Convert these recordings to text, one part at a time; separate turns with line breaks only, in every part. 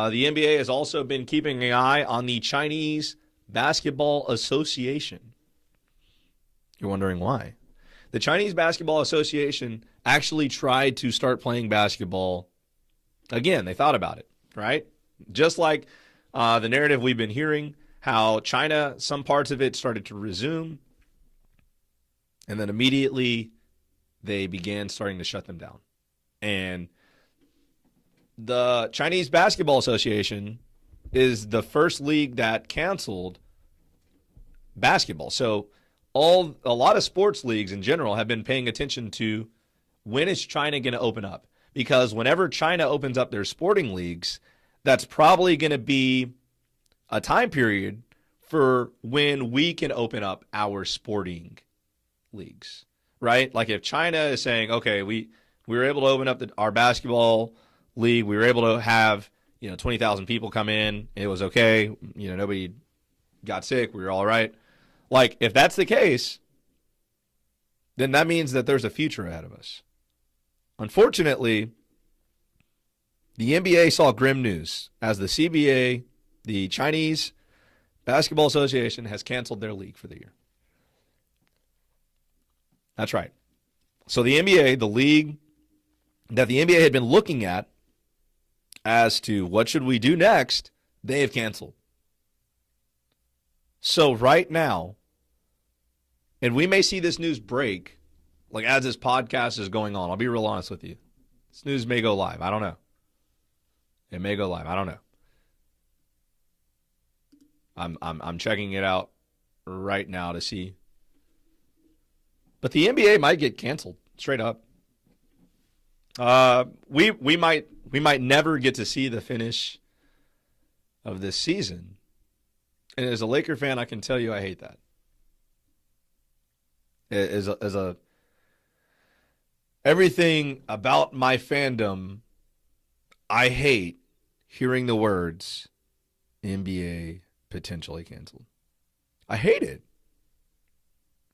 The NBA has also been keeping an eye on the Chinese Basketball Association. You're wondering why? The Chinese Basketball Association actually tried to start playing basketball again. They thought about it, right? Just like the narrative we've been hearing, how China, some parts of it started to resume, and then immediately they began starting to shut them down. And the Chinese Basketball Association is the first league that canceled basketball. So a lot of sports leagues in general have been paying attention to when is China going to open up? Because whenever China opens up their sporting leagues, that's probably going to be a time period for when we can open up our sporting leagues, right? Like if China is saying, okay, we were able to open up our basketball league, we were able to have 20,000 people come in, it was okay, nobody got sick, we were all right. Like if that's the case, then that means that there's a future ahead of us. Unfortunately, the NBA saw grim news as the CBA, the Chinese Basketball Association, has canceled their league for the year. That's right. So the NBA, the league that the NBA had been looking at as to what should we do next, they have canceled. So right now, and we may see this news break like as this podcast is going on. I'll be real honest with you. This news may go live. I don't know. It may go live. I don't know. I'm checking it out right now to see. But the NBA might get canceled straight up. We might never get to see the finish of this season. And as a Laker fan, I can tell you I hate that. Everything about my fandom, I hate hearing the words NBA potentially canceled. I hate it.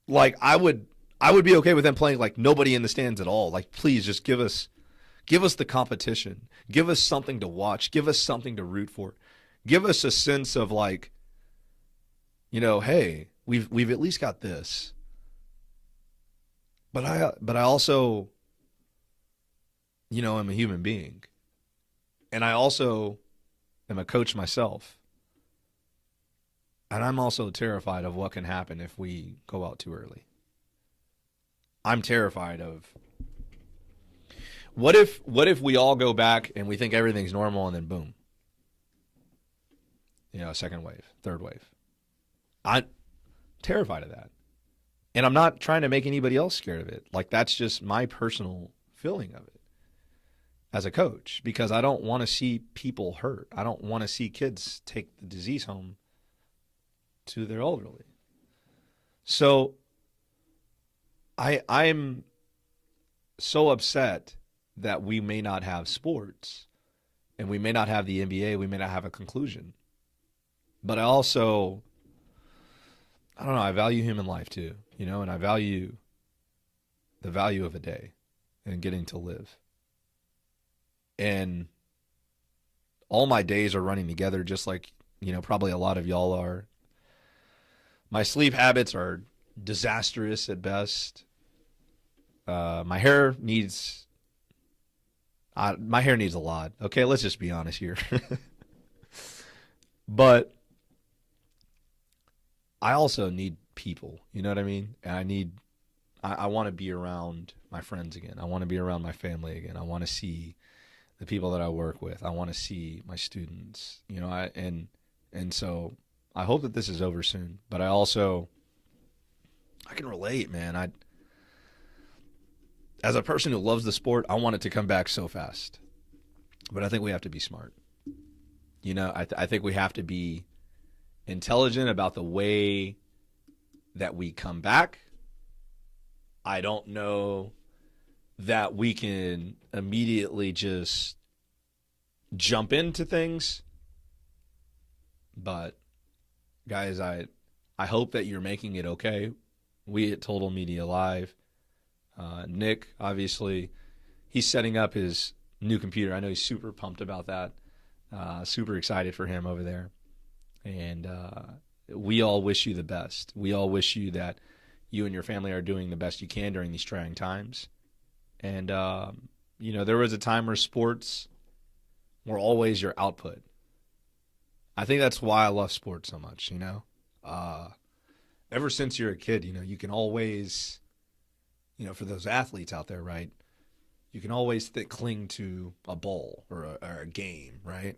Like I would be okay with them playing like nobody in the stands at all. Like please just give us the competition. Give us something to watch. Give us something to root for. Give us a sense of like, hey, we've at least got this. But I also I'm a human being. And I also am a coach myself. And I'm also terrified of what can happen if we go out too early. I'm terrified of what if we all go back and we think everything's normal and then boom. Second wave, third wave. I'm terrified of that. And I'm not trying to make anybody else scared of it. Like that's just my personal feeling of it as a coach, because I don't want to see people hurt. I don't want to see kids take the disease home to their elderly. So I'm so upset that we may not have sports and we may not have the NBA. We may not have a conclusion. But I also, I don't know, I value human life too, and I value the value of a day and getting to live. And all my days are running together just like, probably a lot of y'all are. My sleep habits are disastrous at best. My hair needs a lot. Okay, let's just be honest here. But I also need people, you know what I mean? And I want to be around my friends again. I want to be around my family again. I want to see the people that I work with. I want to see my students, and so I hope that this is over soon. But I can relate, man. As a person who loves the sport, I want it to come back so fast. But I think we have to be smart. I think we have to be intelligent about the way that we come back. I don't know that we can immediately just jump into things. But guys, I hope that you're making it okay. We at Total Media Live, Nick, obviously, he's setting up his new computer. I know he's super pumped about that. Super excited for him over there. And we all wish you the best. We all wish you that you and your family are doing the best you can during these trying times. And, there was a time where sports were always your output. I think that's why I love sports so much, Ever since you're a kid, you can always, for those athletes out there, right, you can always cling to a bowl or a game, right?